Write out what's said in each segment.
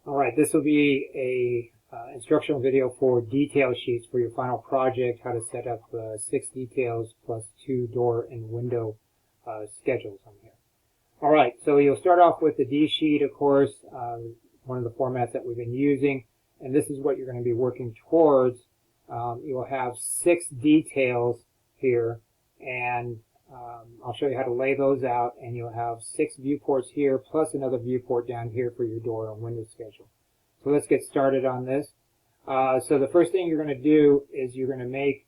Alright, this will be a instructional video for detail sheets for your final project, how to set up 6 details plus 2 door and window schedules on here. Alright, so you'll start off with the D sheet, of course, one of the formats that we've been using, and this is what you're going to be working towards. You will have 6 details here, and I'll show you how to lay those out, and you'll have 6 viewports here plus another viewport down here for your door and window schedule. So let's get started on this. So the first thing you're going to do is you're going to make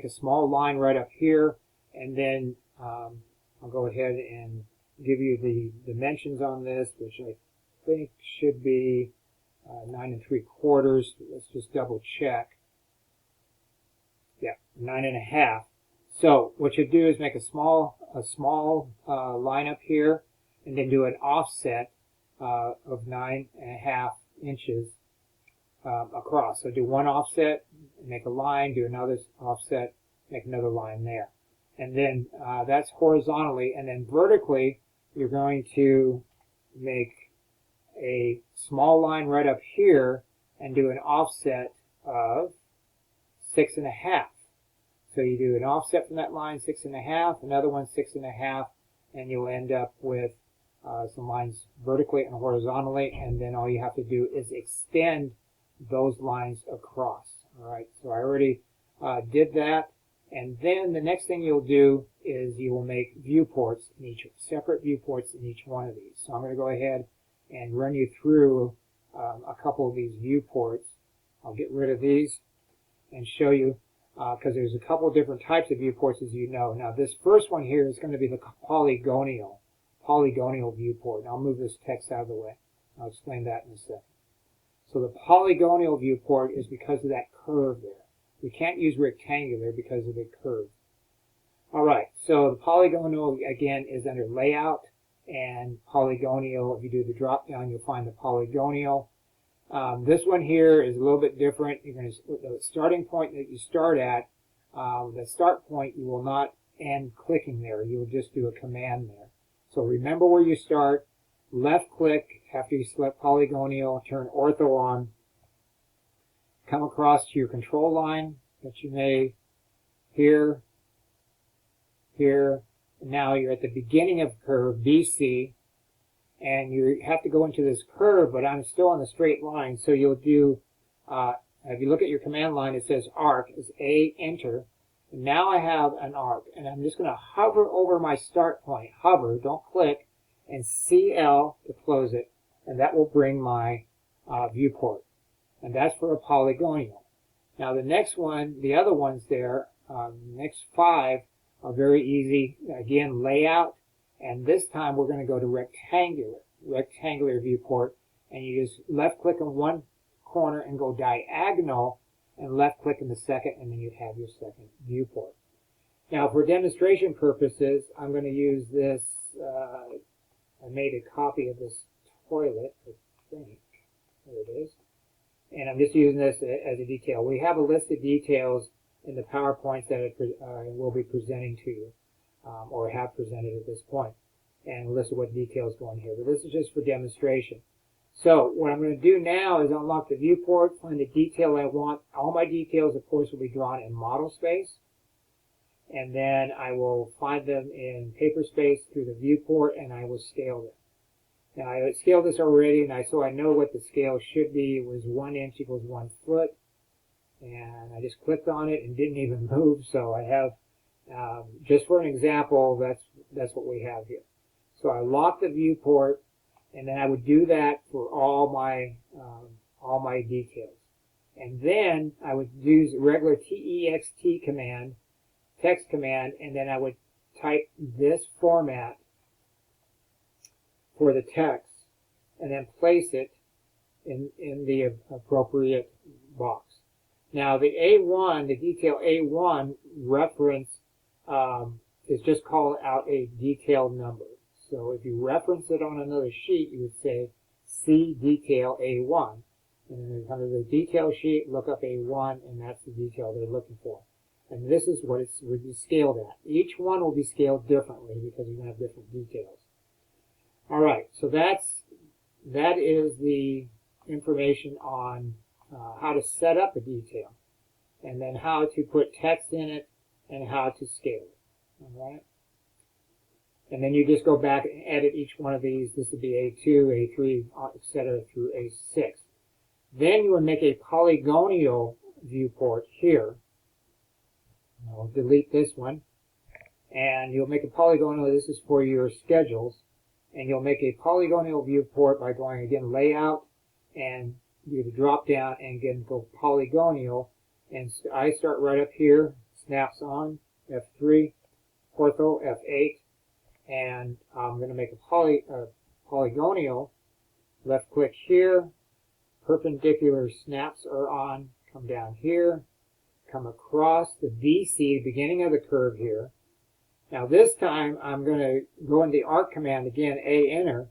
a small line right up here, and then I'll go ahead and give you the dimensions on this, which I think should be 9 3/4. Let's just double check. Yeah, 9 1/2. So what you do is make a small line up here, and then do an offset of 9 1/2 inches across. So do one offset, make a line, do another offset, make another line there. And then that's horizontally, and then vertically you're going to make a small line right up here and do an offset of 6 1/2. So you do an offset from that line, 6 1/2, another one 6 1/2, and you'll end up with some lines vertically and horizontally, and then all you have to do is extend those lines across. Alright, so I already did that, and then the next thing you'll do is you will make viewports in separate viewports in each one of these. So I'm going to go ahead and run you through a couple of these viewports. I'll get rid of these and show you, because there's a couple of different types of viewports, as you know. Now this first one here is going to be the polygonal viewport. And I'll move this text out of the way. I'll explain that in a second. So the polygonal viewport is because of that curve there. We can't use rectangular because of the curve. Alright, so the polygonal, again, is under layout, and polygonal, if you do the drop down, you'll find the polygonal. This one here is a little bit different. You're going to, the starting point that you start at, the start point, you will not end clicking there. You'll just do a command there. So remember where you start, left click after you select polygonal, turn ortho on, come across to your control line that you made here, here. Now you're at the beginning of the curve, BC, and you have to go into this curve, but I'm still on the straight line, so you'll do, if you look at your command line, it says arc, is A, enter. And now I have an arc, and I'm just going to hover over my start point, hover, don't click, and CL to close it, and that will bring my viewport. And that's for a polygonal. Now the next one, the other ones there, next 5 are very easy. Again, layout, and this time we're going to go to rectangular viewport, and you just left click on one corner and go diagonal, and left click in the second, and then you have your second viewport. Now for demonstration purposes, I'm going to use this, I made a copy of this toilet, I think, there it is, and I'm just using this as a detail. We have a list of details in the PowerPoints that I will be presenting to you, or have presented at this point, and a list of what details go in here. But this is just for demonstration. So what I'm going to do now is unlock the viewport, find the detail I want. All my details, of course, will be drawn in model space, and then I will find them in paper space through the viewport, and I will scale them. Now I scaled this already, and so I know what the scale should be. It was 1 inch equals 1 foot. And I just clicked on it and didn't even move, so I have, just for an example, that's what we have here. So I locked the viewport, and then I would do that for all my details. And then I would use a regular TEXT command, text command, and then I would type this format for the text, and then place it in the appropriate box. Now the A1, the detail A1 reference is just called out a detail number. So if you reference it on another sheet, you would say C detail A1. And then under the detail sheet, look up A1, and that's the detail they're looking for. And this is what it would be scaled at. Each one will be scaled differently because you're going to have different details. All right, so that is the information on how to set up a detail, and then how to put text in it, and how to scale it. All right. And then you just go back and edit each one of these. This would be A2, A3, etc. through A6. Then you would make a polygonal viewport here. I'll delete this one. And you'll make a polygonal. This is for your schedules. And you'll make a polygonal viewport by going, again, layout, and do the drop down, and again, go polygonal. And I start right up here, snaps on, F3, ortho, F8. And I'm going to make a polygonal, left click here, perpendicular snaps are on, come down here, come across the VC, the beginning of the curve here. Now this time I'm going to go in the arc command again, A enter,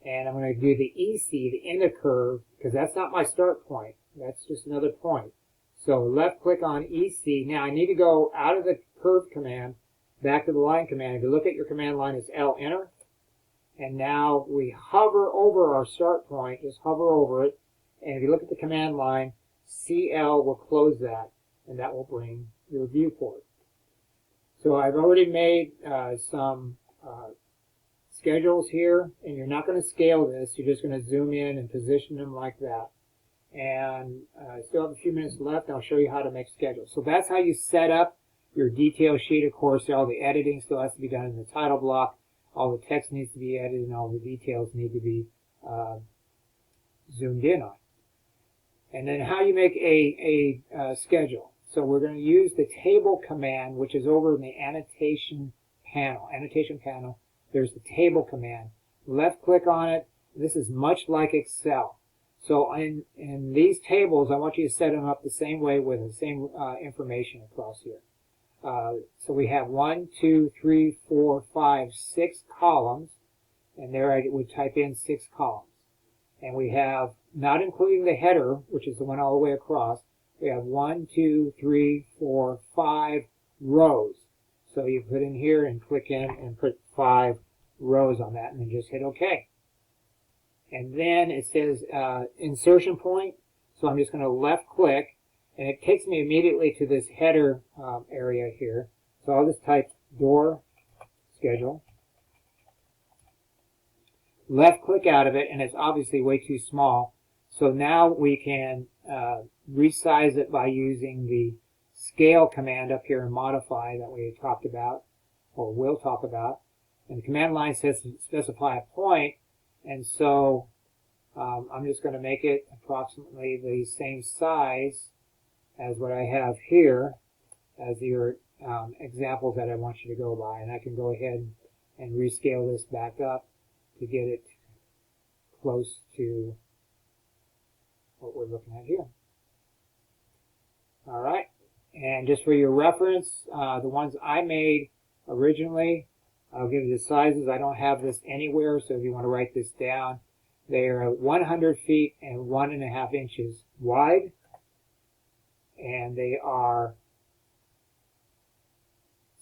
and I'm going to do the EC, the end of curve, because that's not my start point, that's just another point. So left click on EC. Now I need to go out of the curve command back to the line command. If you look at your command line, it's L enter. And now we hover over our start point, just hover over it. And if you look at the command line, CL will close that, and that will bring your viewport. So I've already made some schedules here, and you're not going to scale this. You're just going to zoom in and position them like that. And I still have a few minutes left, and I'll show you how to make schedules. So that's how you set up your detail sheet. Of course, all the editing still has to be done in the title block. All the text needs to be edited, and all the details need to be zoomed in on. And then how you make a schedule. So we're going to use the table command, which is over in the annotation panel. Annotation panel, there's the table command. Left click on it. This is much like Excel. So in these tables, I want you to set them up the same way with the same information across here. So we have 1, 2, 3, 4, 5, 6 columns, and there I would type in 6 columns. And we have, not including the header, which is the one all the way across, we have 1, 2, 3, 4, 5 rows. So you put in here and click in and put 5 rows on that, and then just hit OK. And then it says insertion point, so I'm just going to left click, and it takes me immediately to this header area here. So I'll just type door schedule. Left click out of it, and it's obviously way too small. So now we can resize it by using the scale command up here and modify that we talked about, or will talk about. And the command line says to specify a point, and so I'm just going to make it approximately the same size as what I have here as your examples that I want you to go by. And I can go ahead and rescale this back up to get it close to what we're looking at here. All right, and just for your reference, the ones I made originally, I'll give you the sizes. I don't have this anywhere, so if you want to write this down, they are 100 feet and 1.5 inches wide, and they are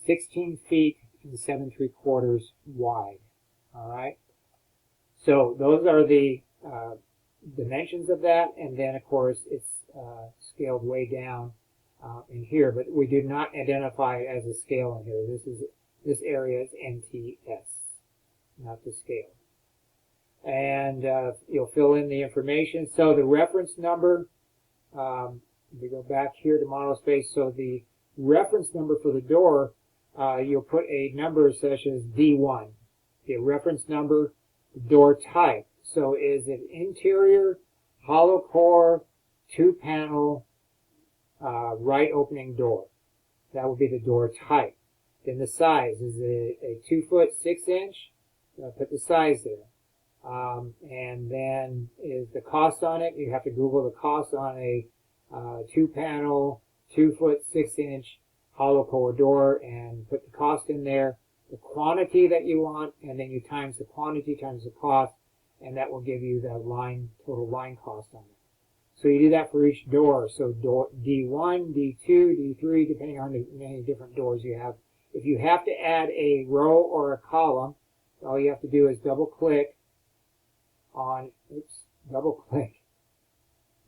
16 feet and 7 3/4 wide. All right, so those are the dimensions of that, and then of course it's scaled way down in here, but we did not identify it as a scale in here. This area is NTS, not the scale. And you'll fill in the information. So the reference number, we go back here to model space. So the reference number for the door, you'll put a number such as D1. The reference number, door type. So is it interior, hollow core, 2-panel, right opening door? That would be the door type. Then the size, is it a 2 foot 6 inch? Put the size there. And then is the cost on it? You have to Google the cost on a 2-panel, 2 foot 6 inch hollow core door and put the cost in there, the quantity that you want, and then you times the quantity times the cost, and that will give you the total line cost on it. So you do that for each door. So door D1, D2, D3, depending on the many different doors you have. If you have to add a row or a column, all you have to do is double click on double click.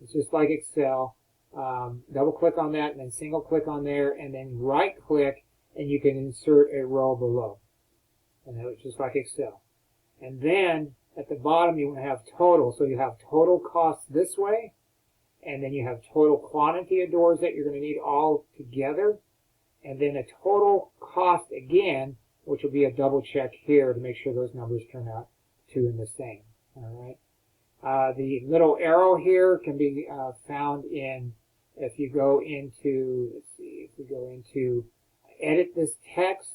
It's just like Excel. Double click on that and then single click on there and then right click and you can insert a row below. And it's just like Excel. And then at the bottom you want to have total. So you have total costs this way, and then you have total quantity of doors that you're going to need all together, and then a total cost again, which will be a double check here to make sure those numbers turn out two and the same. All right. The little arrow here can be found in, if you go into, let's see, if we go into edit this text,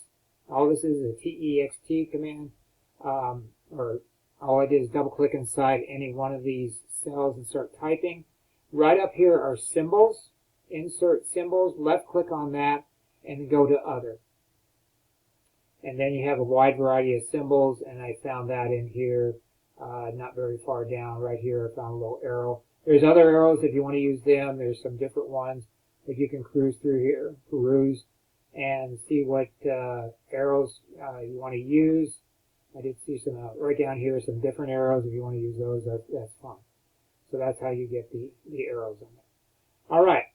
all this is a text command, or all I did is double click inside any one of these cells and start typing. Right up here are symbols, insert symbols, left click on that and go to other. And then you have a wide variety of symbols, and I found that in here, not very far down. Right here I found a little arrow. There's other arrows if you want to use them. There's some different ones, but you can cruise through here, peruse, and see what arrows you want to use. I did see some right down here, some different arrows. If you want to use those, that's fine. So that's how you get the arrows on there. All right.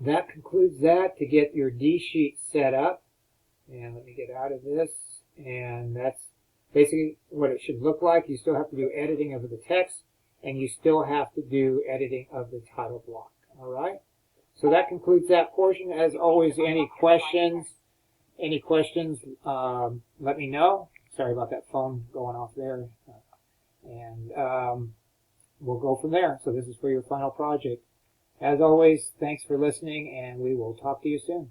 That concludes that to get your D sheet set up. And let me get out of this. And that's basically what it should look like. You still have to do editing of the text, and you still have to do editing of the title block. All right. So that concludes that portion. As always, any questions, let me know. Sorry about that phone going off there. And we'll go from there. So this is for your final project. As always, thanks for listening, and we will talk to you soon.